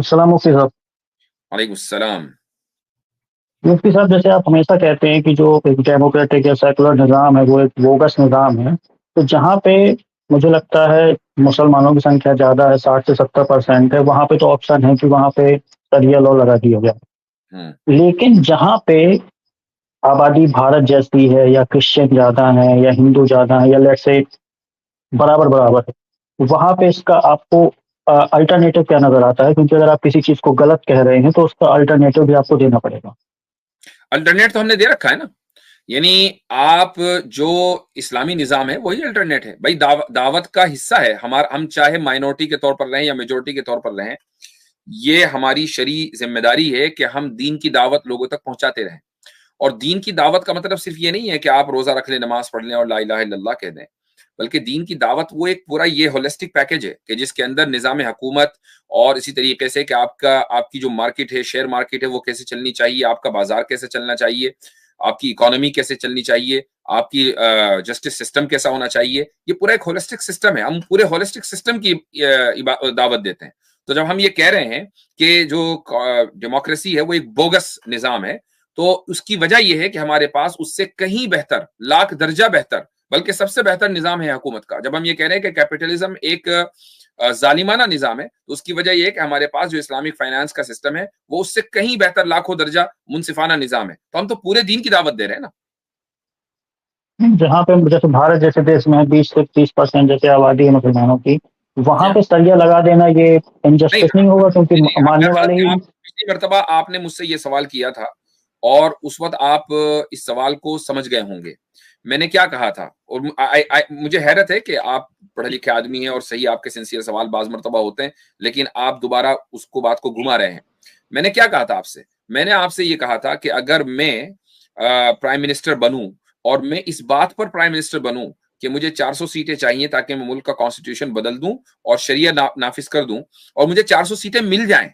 अस्सलाम मुफ्ती साहब। वालेकुम सलाम। मुफ्ती साहब, जैसे आप हमेशा कहते हैं कि जो एक डेमोक्रेटिक या सेकुलर निज़ाम है वो एक बोगस निज़ाम है। तो जहाँ पे मुझे लगता है मुसलमानों की संख्या ज़्यादा है, 60 से 70% है, वहाँ पे तो ऑप्शन है कि वहाँ पे शरिया लॉ लगा दिया जाए। हम्म, लेकिन जहाँ पे आबादी भारत जैसी है या क्रिश्चियन ज़्यादा है या हिंदू ज़्यादा है या लेट्स से बराबर बराबर है, वहाँ पे इसका आपको अल्टरनेटिव क्या नज़र आता है? क्योंकि अगर आप किसी चीज़ को गलत कह रहे हैं तो उसका अल्टरनेटिव भी आपको देना पड़ेगा। अल्टरनेट तो हमने दे रखा है ना। यानी आप जो इस्लामी निज़ाम है वही अल्टरनेट है भाई। दावत का हिस्सा है हमारा। हम चाहे माइनॉरिटी के तौर पर रहें या मेजोरिटी के तौर पर रहें, ये हमारी शरी जिम्मेदारी है कि हम दीन की दावत लोगों तक पहुंचाते रहें। और दीन की दावत का मतलब सिर्फ ये नहीं है कि आप रोजा रख लें, नमाज पढ़ लें और ला इलाहा इल्लल्लाह कह दें, बल्कि दीन की दावत वो एक पूरा ये होलिस्टिक पैकेज है कि जिसके अंदर निज़ाम हुकूमत और इसी तरीके से कि आपकी जो मार्केट है, शेयर मार्केट है, वो कैसे चलनी चाहिए, आपका बाजार कैसे चलना चाहिए, आपकी इकोनॉमी कैसे चलनी चाहिए, आपकी जस्टिस सिस्टम कैसा होना चाहिए, ये पूरा एक होलिस्टिक सिस्टम है। हम पूरे होलिस्टिक सिस्टम की दावत देते हैं। तो जब हम ये कह रहे हैं कि जो डेमोक्रेसी है वो एक बोगस निज़ाम है, तो उसकी वजह यह है कि हमारे पास उससे कहीं बेहतर, लाख दर्जा बेहतर, बल्कि सबसे बेहतर निज़ाम है हुकूमत का। जब हम ये कह रहे हैं कि कैपिटलिज्म एक जालिमाना निज़ाम है, तो उसकी वजह यह है कि हमारे पास जो इस्लामिक फाइनेंस का सिस्टम है वो उससे कहीं बेहतर, लाखों दर्जा मुनसिफाना निज़ाम है। तो हम तो पूरे दीन की दावत दे रहे हैं ना। जहाँ पे जैसे भारत जैसे देश में 20 से 30% जैसे आबादी है मुसलमानों की, वहाँ जी पे सरिया लगा देना ये नहीं, इनजस्टिस नहीं होगा? क्योंकि मेरा मानने ख्याल वाले है ही। आप पिछली मर्तबा आपने मुझसे ये सवाल किया था और उस वक्त आप इस सवाल को समझ गए होंगे। मैंने क्या कहा था, और मुझे हैरत है कि आप पढ़े लिखे आदमी हैं और सही आपके सिंसियर सवाल बाज मर्तबा होते हैं, लेकिन आप दोबारा उसको बात को घुमा रहे हैं। मैंने क्या कहा था आपसे? मैंने आपसे ये कहा था कि अगर मैं प्राइम मिनिस्टर बनूं और मैं इस बात पर प्राइम मिनिस्टर बनूं कि मुझे 400 सीटें चाहिए ताकि मैं मुल्क का कॉन्स्टिट्यूशन बदल दूं और शरिया नाफिज कर दूं, और मुझे 400 सीटें मिल जाएं,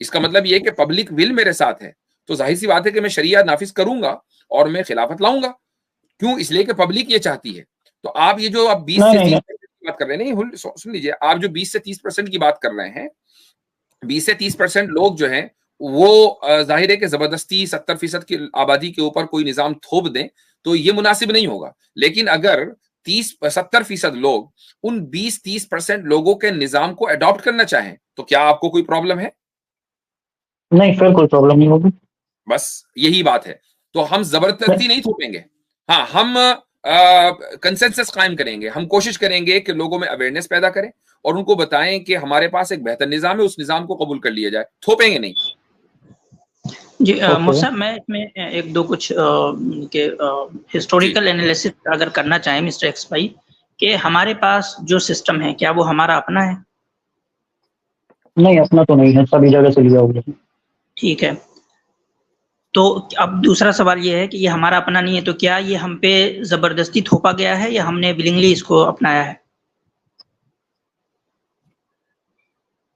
इसका मतलब ये है कि पब्लिक विल मेरे साथ है, तो जाहिर सी बात है कि मैं शरिया नाफिज करूंगा और मैं खिलाफत लाऊंगा। क्यों? इसलिए कि पब्लिक ये चाहती है। तो आप ये जो आप 20 नहीं से नहीं 30 नहीं। की बात कर रहे हैं, नहीं सुन लीजिए, आप जो 20 से 30% की बात कर रहे हैं, 20 से 30% लोग जो हैं वो जाहिर है कि जबरदस्ती 70% की आबादी के ऊपर कोई निजाम थोप दें तो ये मुनासिब नहीं होगा। लेकिन अगर 70% लोग उन 20-30% लोगों के निजाम को अडॉप्ट करना चाहें तो क्या आपको कोई प्रॉब्लम है? नहीं, फिर कोई प्रॉब्लम नहीं होगी। बस यही बात है। तो हम नहीं, जबरदस्ती नहीं थोपेंगे। हाँ, हम कंसेंसस कायम करेंगे। हम कोशिश करेंगे कि लोगों में अवेयरनेस पैदा करें और उनको बताएं कि हमारे पास एक बेहतर निजाम है, उस निजाम को कबूल कर लिया जाए, थोपेंगे नहीं। जी ओके। मुसा, मैं इसमें एक दो कुछ के जी हिस्टोरिकल एनालिसिस अगर करना चाहें मिस्टर एक्स भाई, कि हमारे पास जो सिस्टम है क्या वो हमारा अपना है? नहीं, अपना तो नहीं है, सभी जगह से लिया हुआ है। ठीक है। तो अब दूसरा सवाल ये है कि ये हमारा अपना नहीं है, तो क्या ये हम पे जबरदस्ती थोपा गया है या हमने विलिंगली इसको अपनाया है?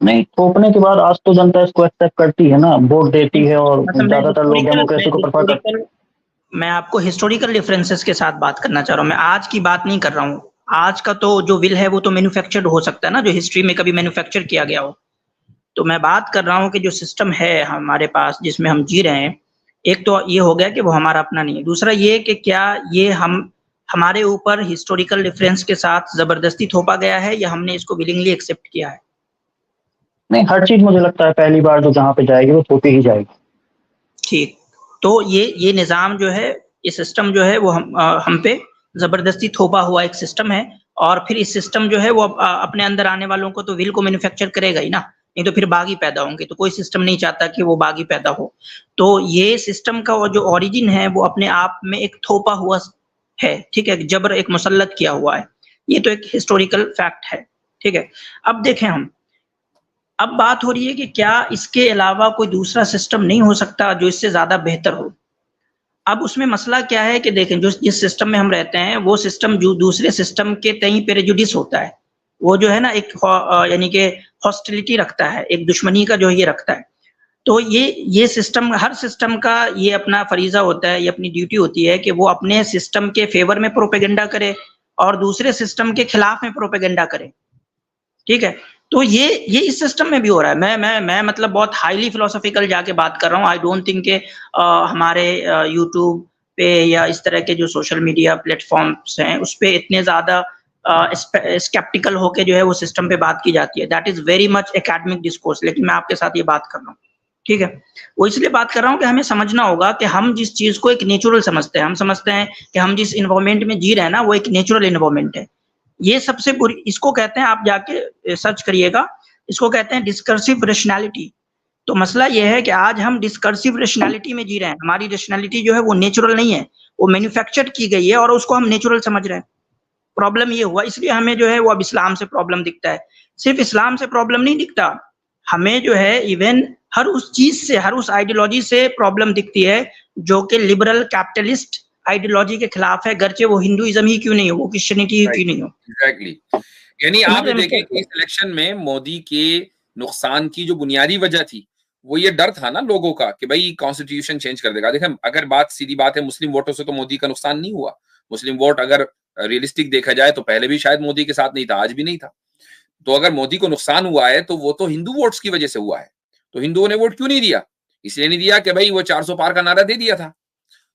नहीं, थोपने के बाद आज तो जनता इसको एक्सेप्ट करती है ना, वोट देती है और मतलब ज्यादातर लोग डेमोक्रेसी को प्रेफर करते हैं। मैं आपको हिस्टोरिकल डिफरेंसेस के साथ बात करना चाह रहा हूँ। मैं आज की बात नहीं कर रहा हूँ। आज का तो जो विल है वो तो मैन्युफैक्चर्ड हो सकता है ना, जो हिस्ट्री में कभी मैन्युफैक्चर किया गया हो। तो मैं बात कर रहा हूँ कि जो सिस्टम है हमारे पास जिसमें हम जी रहे हैं, एक तो ये हो गया कि वो हमारा अपना नहीं है। दूसरा ये कि क्या ये हमारे ऊपर हिस्टोरिकल डिफरेंस के साथ जबरदस्ती थोपा गया है या हमने इसको विलिंगली एक्सेप्ट किया है? नहीं, हर चीज मुझे लगता है पहली बार जो जहाँ पे जाएगी वो थोपी ही जाएगी। ठीक। तो ये निज़ाम जो है, ये सिस्टम जो है वो हम पे जबरदस्ती थोपा हुआ एक सिस्टम है। और फिर इस सिस्टम जो है वो अपने अंदर आने वालों को तो विल को मैन्युफैक्चर करेगा ही ना, नहीं तो फिर बागी पैदा होंगे। तो कोई सिस्टम नहीं चाहता कि वो बागी पैदा हो। तो ये सिस्टम का वो जो ओरिजिन है वो अपने आप में एक थोपा हुआ है, ठीक है, जबर एक मुसल्लत किया हुआ है। ये तो एक हिस्टोरिकल फैक्ट है, ठीक है। अब देखें हम, अब बात हो रही है कि क्या इसके अलावा कोई दूसरा सिस्टम नहीं हो सकता जो इससे ज्यादा बेहतर हो? अब उसमें मसला क्या है कि देखें, जो जिस सिस्टम में हम रहते हैं वो सिस्टम जो दूसरे सिस्टम के तय प्रेजुडिस होता है, वो जो है ना एक यानी कि हॉस्टिलिटी रखता है, एक दुश्मनी का जो ये रखता है। तो ये सिस्टम, हर सिस्टम का ये अपना फरीजा होता है, ये अपनी ड्यूटी होती है कि वो अपने सिस्टम के फेवर में प्रोपेगेंडा करे और दूसरे सिस्टम के खिलाफ में प्रोपेगेंडा करे, ठीक है। तो ये इस सिस्टम में भी हो रहा है। मैं मतलब बहुत हाईली फिलोसॉफिकल जाके बात कर रहा हूँ। आई डोंट थिंक के हमारे यूट्यूब पे या इस तरह के जो सोशल मीडिया प्लेटफॉर्म्स हैं उस पे इतने ज्यादा स्केप्टिकल होके जो है वो सिस्टम पे बात की जाती है। That is very much academic discourse. लेकिन मैं आपके साथ ये बात कर रहा हूँ, ठीक है। वो इसलिए बात कर रहा हूँ कि हमें समझना होगा कि हम जिस चीज को एक नेचुरल समझते हैं, हम समझते हैं कि हम जिस इन्वायरमेंट में जी रहे हैं ना वो एक नेचुरल इन्वायरमेंट है। ये सबसे बुरी, इसको कहते हैं, आप जाके सर्च करिएगा, इसको कहते हैं डिस्कर्सिव रेशनैलिटी। तो मसला ये है कि आज हम डिस्कर्सिव रेशनैलिटी में जी रहे हैं। हमारी रेशनैलिटी जो है वो नेचुरल नहीं है, वो मैन्युफैक्चर्ड की गई है और उसको हम नेचुरल समझ रहे हैं। प्रॉब्लम ये हुआ, इसलिए हमें जो है वो अब इस्लाम से प्रॉब्लम दिखता है। सिर्फ इस्लाम से प्रॉब्लम नहीं दिखता, हमें जो है इवन हर उस चीज से, हर उस आइडियोलॉजी से प्रॉब्लम दिखती है जो कि लिबरल कैपिटलिस्ट आइडियोलॉजी के खिलाफ है, गरचे वो हिंदुइज्म ही क्यों नहीं हो, वो क्रिश्चियनिटी ही क्यों नहीं हो। एग्जैक्टली। यानी आप देखें कि इस इलेक्शन में मोदी के नुकसान की जो बुनियादी वजह थी वो ये डर था ना लोगों का कि भाई कॉन्स्टिट्यूशन चेंज कर देगा। देखें, अगर बात सीधी बात है, मुस्लिम वोटों से तो मोदी का नुकसान नहीं हुआ। मुस्लिम वोट अगर रियलिस्टिक देखा जाए तो पहले भी शायद मोदी के साथ नहीं था, आज भी नहीं था। तो अगर मोदी को नुकसान हुआ है तो वो तो हिंदू वोट्स की वजह से हुआ है। तो हिंदुओं ने वोट क्यों नहीं दिया? इसलिए नहीं दिया कि भाई वो 400 पार का नारा दे दिया था।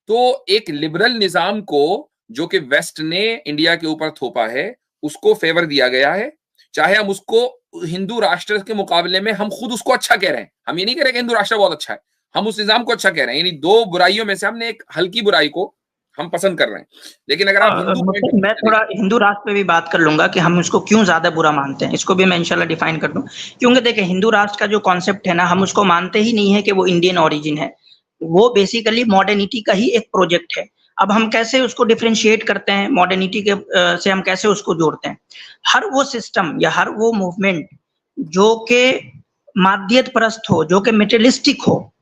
तो एक लिबरल निजाम को जो कि वेस्ट ने इंडिया के ऊपर थोपा है उसको फेवर दिया गया है। चाहे हम उसको हिंदू राष्ट्र के मुकाबले में हम खुद उसको अच्छा कह रहे हैं, हम ये नहीं कह रहे कि हिंदू राष्ट्र बहुत अच्छा है, हम उस निजाम को अच्छा कह रहे हैं। यानी दो बुराइयों में से हमने एक हल्की बुराई को हम पसंद कर रहे हैं। लेकिन अगर आप हिंदू, मैं थोड़ा हिंदू राष्ट्र पे भी बात कर लूंगा कि हम उसको क्यों ज्यादा बुरा मानते हैं, इसको भी मैं इंशाल्लाह डिफाइन कर दूं। क्योंकि देखिए हिंदू राष्ट्र का जो कॉन्सेप्ट है ना, हम उसको मानते ही नहीं है कि वो इंडियन ओरिजिन है, वो बेसिकली मॉडर्निटी का ही एक प्रोजेक्ट है। अब हम कैसे उसको डिफरेंशिएट करते हैं मॉडर्निटी के से, हम कैसे उसको जोड़ते हैं? हर वो सिस्टम या हर वो मूवमेंट जो कि माध्यत परस्त हो, जो कि मेटेरियलिस्टिक हो,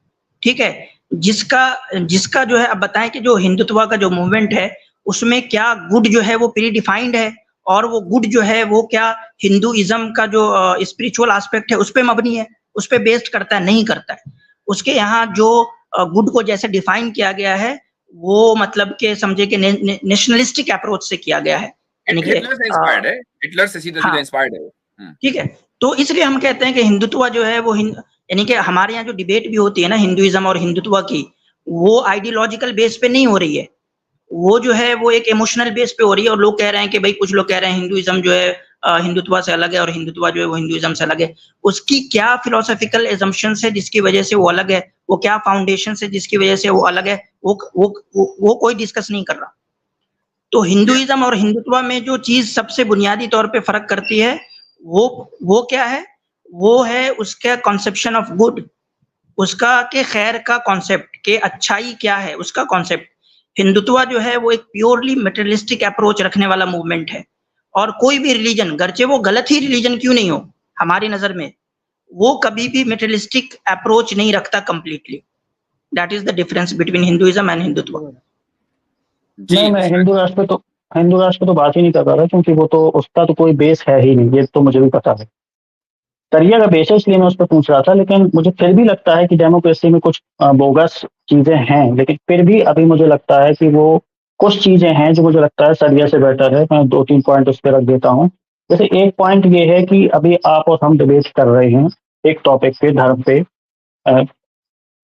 ठीक है, जिसका जो है, अब बताएं कि जो हिंदुत्व का जो मूवमेंट है उसमें क्या गुड जो है वो प्री डिफाइंड है, और वो गुड जो है वो क्या हिंदुइज्म का जो स्पिरिचुअल एस्पेक्ट है उस पे मबनी है, उस पे बेस्ड करता है? नहीं करता है। उसके यहाँ जो गुड को जैसे डिफाइन किया गया है वो मतलब के समझे कि नेशनलिस्टिक अप्रोच से किया गया है, यानी कि हिटलर से सीधा इंस्पायर्ड है। ठीक है। तो इसलिए हम कहते हैं कि हिंदुत्व जो है वो यानी कि हमारे यहाँ जो डिबेट भी होती है ना हिंदुइज्म और हिंदुत्व की, वो आइडियोलॉजिकल बेस पे नहीं हो रही है, वो जो है वो एक इमोशनल बेस पे हो रही है। और लोग कह रहे हैं कि भाई, कुछ लोग कह रहे हैं हिंदुइज्म जो है हिंदुत्व से अलग है और हिंदुत्व जो है वो हिंदुइज्म से अलग है। उसकी क्या फिलोसॉफिकल एजम्पशंस है जिसकी वजह से वो अलग है, वो क्या फाउंडेशन है जिसकी वजह से वो अलग है, वो कोई डिस्कस नहीं कर रहा। तो हिंदुइज्म और हिंदुत्व में जो चीज सबसे बुनियादी तौर पे फर्क करती है वो क्या है? वो है उसका कॉन्सेप्शन ऑफ गुड, उसका के खैर का कॉन्सेप्ट, के अच्छाई क्या है उसका कॉन्सेप्ट। हिंदुत्व जो है वो एक प्योरली मटेरियलिस्टिक अप्रोच रखने वाला मूवमेंट है। और कोई भी रिलीजन, गरचे वो गलत ही रिलीजन क्यों नहीं हो हमारी नजर में, वो कभी भी मटेरियलिस्टिक अप्रोच नहीं रखता completely. That is the difference between Hinduism and Hindutva. नहीं, मैं हिंदू राष्ट्र पे तो बात ही नहीं कर रहा था, क्योंकि वो तो उसका तो कोई बेस है ही नहीं, ये तो मुझे भी पता है। शरिया का बेस है, इसलिए मैं उस पर पूछ रहा था। लेकिन मुझे फिर भी लगता है कि डेमोक्रेसी में कुछ बोगस चीजें हैं, लेकिन फिर भी अभी मुझे लगता है कि वो कुछ चीजें हैं जो मुझे लगता है शरिया से बेटर है। मैं 2-3 पॉइंट उस पर रख देता हूँ। जैसे एक पॉइंट ये है कि अभी आप और हम डिबेट कर रहे हैं एक टॉपिक पे, धर्म पे।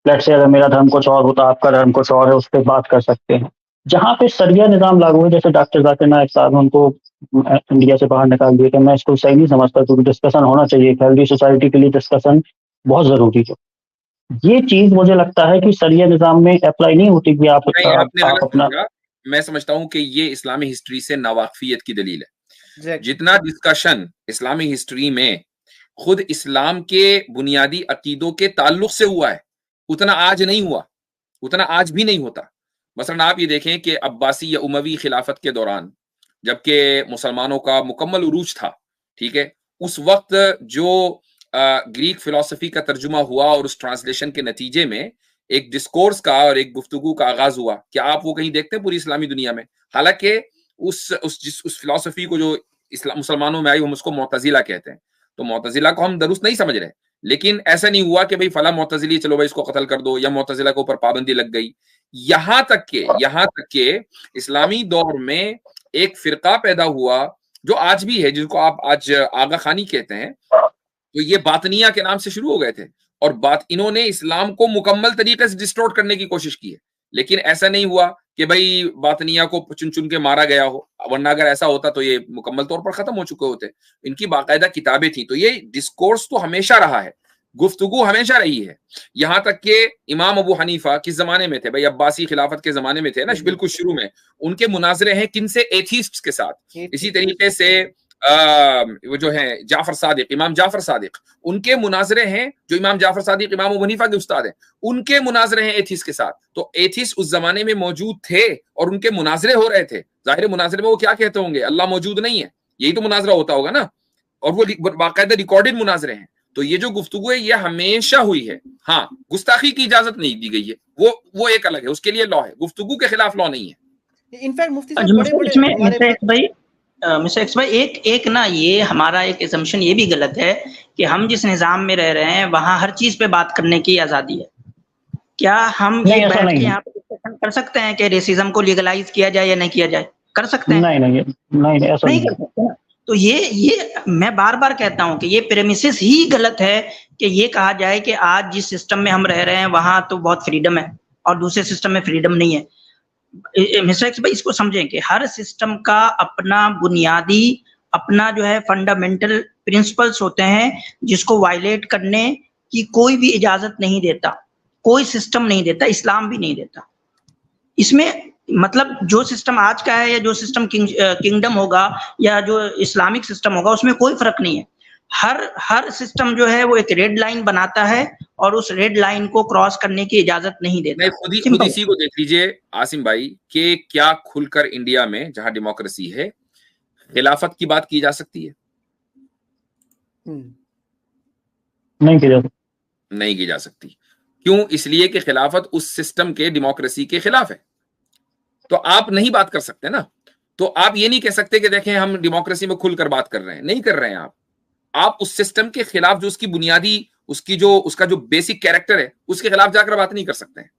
लेट्स से अगर मेरा धर्म कुछ और होता, आपका धर्म कुछ और है, उस पर बात कर सकते हैं। जहाँ पे शरिया निजाम लागू है, जैसे डॉक्टर जाकिर नाइक साहब उनको इंडिया से बाहर निकाल दिए, मैं इसको सही नहीं समझता, क्योंकि डिस्कशन होना चाहिए। हेल्दी सोसाइटी के लिए डिस्कशन बहुत जरूरी है। ये चीज मुझे लगता है कि शरिया निजाम में अप्लाई नहीं होती कि आप अपना, मैं समझता हूं कि ये इस्लामी हिस्ट्री से नावाकफियत की दलील है। जितना डिस्कशन इस्लामी हिस्ट्री में खुद इस्लाम के बुनियादी अकीदों के ताल्लुक से हुआ है, उतना आज नहीं हुआ, उतना आज भी नहीं होता। मसलन आप ये देखें कि अब्बासी या उमवी खिलाफत के दौरान, जबकि मुसलमानों का मुकम्मल उरूज था, ठीक है, उस वक्त जो ग्रीक फिलॉसफी का तर्जुमा हुआ और उस ट्रांसलेशन के नतीजे में एक डिस्कोर्स का और एक गुफ्तगू का आगाज हुआ, क्या आप वो कहीं देखते हैं पूरी इस्लामी दुनिया में? हालांकि उस फिलॉसफी को जो मुसलमानों में आई, हम उसको मुअतजिला कहते हैं, तो मुअतजिला को हम दुरुस्त नहीं समझ रहे, लेकिन ऐसा नहीं हुआ कि भाई फला मुअतजिली, चलो भाई इसको कत्ल कर दो, या मुअतजिला के ऊपर पाबंदी लग गई। यहाँ तक के इस्लामी दौर में एक फिरका पैदा हुआ जो आज भी है, जिसको आप आज आगा खानी कहते हैं, तो ये बातनिया के नाम से शुरू हो गए थे, और बात इन्होंने इस्लाम को मुकम्मल तरीके से डिस्टोर्ट करने की कोशिश की है, लेकिन ऐसा नहीं हुआ कि भाई बातनिया को चुन चुन के मारा गया हो, वरना अगर ऐसा होता तो ये मुकम्मल तौर पर खत्म हो चुके होते। इनकी बाकायदा किताबें थी। तो ये डिस्कोर्स तो हमेशा रहा है, गुफ्तगू हमेशा रही है। यहां तक कि इमाम अबू हनीफा किस जमाने में थे भाई, अब्बासी खिलाफत के जमाने में थे ना, बिल्कुल शुरू में। उनके मुनाजरे हैं किन से? एथीस्ट्स के साथ। इसी तरीके से वो जो है जाफर सादिक, इमाम जाफर सादिक, उनके मुनाजरे हैं, जो इमाम जाफर सादिक इमाम अबू हनीफा के उस्ताद हैं, उनके मुनाजरे हैं एथीस्ट के साथ। तो एथीस्ट उस जमाने में मौजूद थे और उनके मुनाजरे हो रहे थे। जाहिर मुनाजरे में वो क्या कहते होंगे? अल्लाह मौजूद नहीं है, यही तो मुनाजरा होता होगा ना, और वो बाकायदा रिकॉर्डेड मुनाजरे हैं। तो ये जो गुफ्तगू है ये हमेशा हुई है। हाँ, गुस्ताखी की इजाजत नहीं दी गई है, वो एक अलग है, उसके लिए लॉ है, गुफ्तगू के खिलाफ लॉ नहीं है। इनफैक्ट मुफ्ती साहब बड़े-बड़े मिस्टर एक्स भाई एक ना ये हमारा एक असम्पशन ये भी गलत है कि हम जिस निज़ाम में रह रहे हैं वहाँ हर चीज पे बात करने की आज़ादी है। क्या हम ये बैठ के यहाँ पे डिस्कशन कर सकते हैं कि रेसिज्म को लीगलाइज किया जाए या नहीं किया जाए? कर सकते हैं? नहीं ऐसा नहीं कर सकते ना। तो ये मैं बार बार कहता हूँ कि ये प्रेमिसेस ही गलत है कि ये कहा जाए कि आज जिस सिस्टम में हम रह रहे हैं वहां तो बहुत फ्रीडम है और दूसरे सिस्टम में फ्रीडम नहीं है। मिस्टर एक्स भाई इसको समझें कि हर सिस्टम का अपना बुनियादी, अपना जो है फंडामेंटल प्रिंसिपल्स होते हैं जिसको वायलेट करने की कोई भी इजाजत नहीं देता, कोई सिस्टम नहीं देता, इस्लाम भी नहीं देता। इसमें मतलब जो सिस्टम आज का है या जो सिस्टम किंगडम होगा या जो इस्लामिक सिस्टम होगा उसमें कोई फर्क नहीं है। हर सिस्टम जो है वो एक रेड लाइन बनाता है और उस रेड लाइन को क्रॉस करने की इजाजत नहीं देता। खुद इसी को देख लीजिए आसिम भाई कि क्या खुलकर इंडिया में जहां डेमोक्रेसी है खिलाफत की बात की जा सकती है? नहीं की जा सकती। क्यों? इसलिए कि खिलाफत उस सिस्टम के, डेमोक्रेसी के खिलाफ है। तो आप नहीं बात कर सकते ना। तो आप ये नहीं कह सकते कि देखें हम डेमोक्रेसी में खुलकर बात कर रहे हैं, नहीं कर रहे हैं आप उस सिस्टम के खिलाफ जो उसकी बुनियादी, उसका जो बेसिक कैरेक्टर है उसके खिलाफ जाकर बात नहीं कर सकते हैं।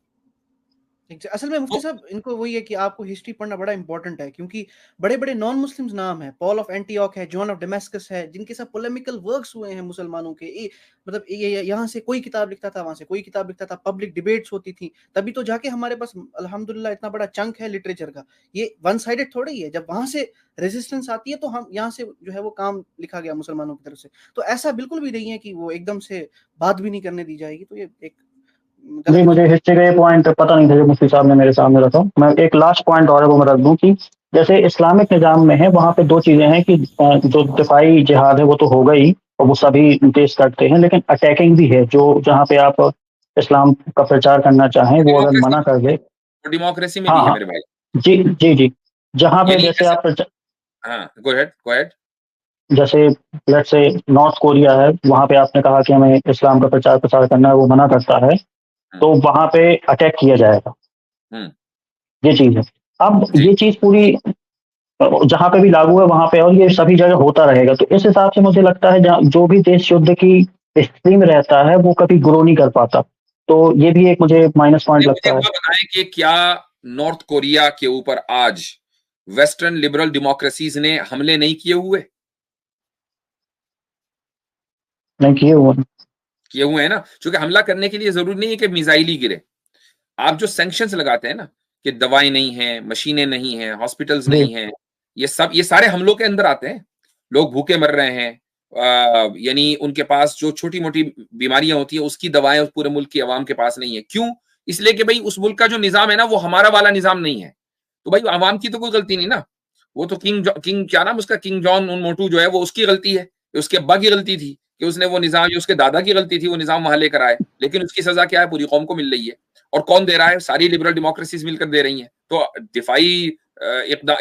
असल में मुफ्ती साहब इनको वही है कि आपको हिस्ट्री पढ़ना बड़ा इंपॉर्टेंट है, क्योंकि बड़े बड़े नॉन मुस्लिम्स नाम है, पॉल ऑफ एंटियोक है, जॉन ऑफ डेमास्कस है, जिनके साथ पोलेमिकल वर्क्स हुए हैं मुसलमानों के। मतलब ये यहाँ से कोई किताब लिखता था, वहां से कोई किताब लिखता था, पब्लिक डिबेट्स होती थी, तभी तो जाके हमारे पास अल्हम्दुलिल्लाह इतना बड़ा चंक है लिटरेचर का। ये वन साइडेड थोड़ा ही है, जब वहां से रेजिस्टेंस आती है तो हम यहाँ से जो है वो काम लिखा गया मुसलमानों की तरफ से। तो ऐसा बिल्कुल भी नहीं है कि वो एकदम से बात भी नहीं करने दी जाएगी। तो ये एक नहीं, मुझे हिस्ट्री का ये पॉइंट पता नहीं था जो मुफ्ती साहब ने मेरे सामने रखा। मैं एक लास्ट पॉइंट और है वो मैं रख दूं कि जैसे इस्लामिक निज़ाम में है वहाँ पे दो चीजें हैं कि जो दिफाई जिहाद है वो तो हो गई और वो सभी देश करते हैं, लेकिन अटैकिंग भी है, जो जहाँ पे आप इस्लाम का प्रचार करना चाहें वो अगर मना कर दे, डेमोक्रेसी में भी है मेरे भाई। जी, जहाँ पे जैसे आप गो अहेड। जैसे लेट्स से नॉर्थ कोरिया है, वहाँ पे आपने कहा कि हमें इस्लाम का प्रचार करना है, वो मना करता है, तो वहां पे अटैक किया जाएगा। ये चीज है। अब ये चीज पूरी जहां पे भी लागू है वहां पे, और ये सभी जगह होता रहेगा। तो इस हिसाब से मुझे लगता है जो भी देश युद्ध की स्थिति में रहता है वो कभी ग्रो नहीं कर पाता। तो ये भी एक मुझे माइनस पॉइंट लगता है। बताएं कि क्या नॉर्थ कोरिया के ऊपर आज वेस्टर्न लिबरल डेमोक्रेसीज ने हमले नहीं किए हुए? नहीं किए हुए हैं ना, क्योंकि हमला करने के लिए जरूरी नहीं है कि मिसाइल ही गिरे। आप जो सैंक्शंस लगाते हैं ना कि दवाई नहीं है, मशीनें नहीं है, हॉस्पिटल्स नहीं है, ये सारे हमलों के अंदर आते हैं। लोग भूखे मर रहे हैं, यानी उनके पास जो छोटी मोटी बीमारियां होती है उसकी दवाएं पूरे मुल्क की आवाम के पास नहीं है। क्यों? इसलिए कि भाई उस मुल्क का जो निजाम है ना वो हमारा वाला निजाम नहीं है। तो भाई आवाम की तो कोई गलती नहीं ना, वो तो किंग क्या नाम उसका, किंग जॉन मोटू जो है वो उसकी गलती है, उसके अब्बा की गलती थी कि उसने वो निजाम, जो उसके दादा की गलती थी वो निजाम वहां लेकर आए। लेकिन उसकी सजा क्या है? पूरी कौम को मिल रही है। और कौन दे रहा है? सारी लिबरल डेमोक्रेसीज मिलकर दे रही हैं। तो दिफाई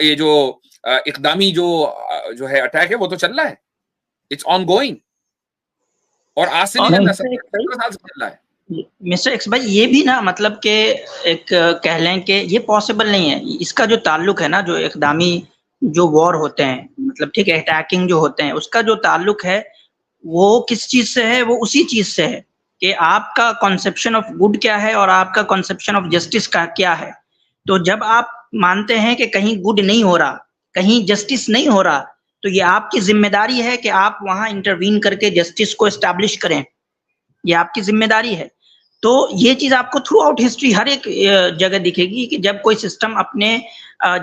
ये जो इकदामी जो है अटैक है वो तो चल रहा है, इट्स ऑन गोइंग, और आज से नहीं, 17 साल से चल रहा है। मिस्टर एक्स भाई ये भी ना मतलब के एक कह लें कि ये पॉसिबल नहीं है। इसका जो ताल्लुक है ना, जो इकदामी जो वॉर होते हैं, मतलब ठीक है, अटैकिंग जो होते हैं, उसका जो ताल्लुक है वो किस चीज से है? वो उसी चीज से है कि आपका कॉन्सेप्शन ऑफ गुड क्या है और आपका कॉन्सेप्शन ऑफ जस्टिस का क्या है। तो जब आप मानते हैं कि कहीं गुड नहीं हो रहा, कहीं जस्टिस नहीं हो रहा, तो ये आपकी जिम्मेदारी है कि आप वहां इंटरवीन करके जस्टिस को एस्टैब्लिश करें, ये आपकी जिम्मेदारी है। तो ये चीज आपको थ्रू आउट हिस्ट्री हर एक जगह दिखेगी कि जब कोई सिस्टम अपने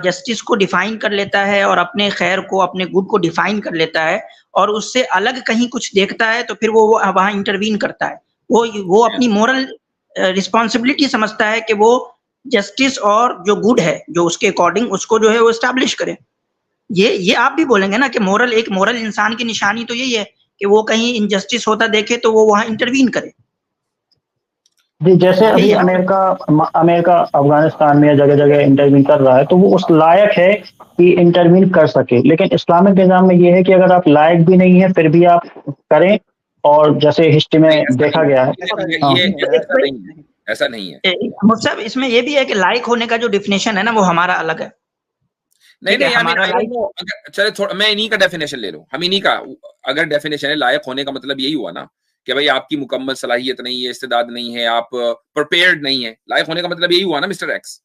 जस्टिस को डिफाइन कर लेता है और अपने खैर को, अपने गुड को डिफाइन कर लेता है और उससे अलग कहीं कुछ देखता है, तो फिर वो वहां इंटरवीन करता है। वो अपनी मोरल रिस्पॉन्सिबिलिटी समझता है कि वो जस्टिस और जो गुड है, जो उसके अकॉर्डिंग उसको जो है वो एस्टैब्लिश करे। ये आप भी बोलेंगे ना कि एक मोरल इंसान की निशानी तो यही है कि वो कहीं इनजस्टिस होता देखे तो वो वहां इंटरवीन करे। जी, जैसे अभी अमेरिका अफगानिस्तान में या जगह जगह इंटरवीन कर रहा है, तो वो उस लायक है कि इंटरवीन कर सके। लेकिन इस्लामिक निज़ाम में ये है कि अगर आप लायक भी नहीं है फिर भी आप करें, और जैसे हिस्ट्री में देखा गया है। ऐसा नहीं है मुझसे इसमें ये भी है कि लायक होने का जो डिफिनेशन है ना, वो हमारा अलग है। नहीं, चले थोड़ा मैं इन्हीं का डेफिनेशन ले लूं। हम इन्हीं का, अगर डेफिनेशन है लायक होने का मतलब यही हुआ ना कि भाई आपकी मुकम्मल सलाहियत नहीं है, इस्तेदाद नहीं है, आप प्रिपेयर्ड नहीं है। लायक होने का मतलब यही हुआ ना मिस्टर एक्स।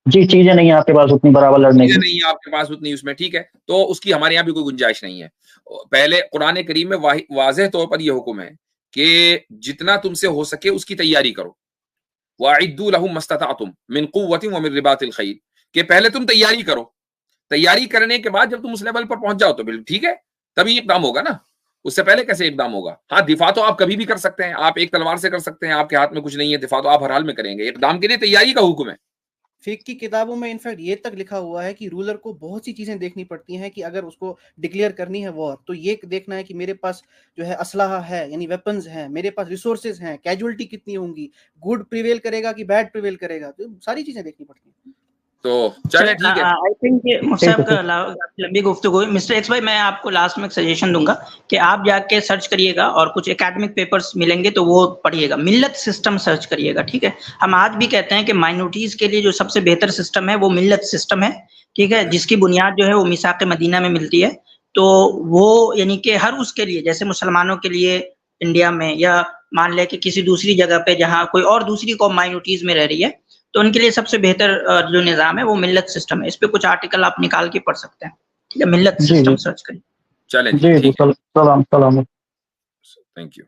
जी, चीजें नहीं है आपके पास उतनी बराबर लड़ने की, नहीं है आपके पास उतनी, उसमें ठीक है, तो उसकी हमारे यहाँ भी कोई गुंजाइश नहीं है। पहले कुरान करीम में वाज़ेह तौर पर यह हुक्म है कि जितना तुमसे हो सके उसकी तैयारी करो। वअइद्दू लहुम मस्तताअतुम मिन कुव्वतिन व मिन रिबातिल खैल, कि पहले तुम तैयारी करो। तैयारी करने के बाद जब तुम उस लेवल पर पहुंच जाओ तो बिल्कुल ठीक है, तभी इकदाम होगा ना। उससे पहले कैसे इकदाम होगा? हाँ, दिफा तो आप कभी भी कर सकते हैं, आप एक तलवार से कर सकते हैं, आपके हाथ में कुछ नहीं है, दिफा तो आप हर हाल में करेंगे। इकदाम के लिए तैयारी का हुक्म है। फिक की किताबों में इनफैक्ट ये तक लिखा हुआ है कि रूलर को बहुत सी चीजें देखनी पड़ती हैं कि अगर उसको डिक्लेयर करनी है वॉर, तो ये देखना है कि मेरे पास जो है असलाहा है, यानी वेपन्स हैं, मेरे पास रिसोर्सेज हैं, कैजुअलिटी कितनी होंगी, गुड प्रिवेल करेगा कि बैड प्रिवेल करेगा, तो सारी चीजें देखनी पड़ती हैं। तो चले ठीक है। आई थिंक मुझसे लंबी गुफ्तगू हुई। मिस्टर एक्स भाई, मैं आपको लास्ट में एक सजेशन दूंगा कि आप जाके सर्च करिएगा और कुछ एकेडमिक पेपर्स मिलेंगे तो वो पढ़िएगा। मिल्लत सिस्टम सर्च करिएगा, ठीक है। हम आज भी कहते हैं कि माइनॉरिटीज के लिए जो सबसे बेहतर सिस्टम है वो मिल्लत सिस्टम है, ठीक है, जिसकी बुनियाद जो है वो मीसाक मदीना में मिलती है। तो वो यानी कि हर उसके लिए, जैसे मुसलमानों के लिए इंडिया में, या मान ले कि किसी दूसरी जगह पे जहाँ कोई और दूसरी कौम माइनॉरिटीज में रह रही है, तो उनके लिए सबसे बेहतर जो निज़ाम है वो मिल्लत सिस्टम है। इस पे कुछ आर्टिकल आप निकाल के पढ़ सकते हैं, ठीक है। मिल्लत सिस्टम सर्च करिए। चलें जी, सलाम। Thank you.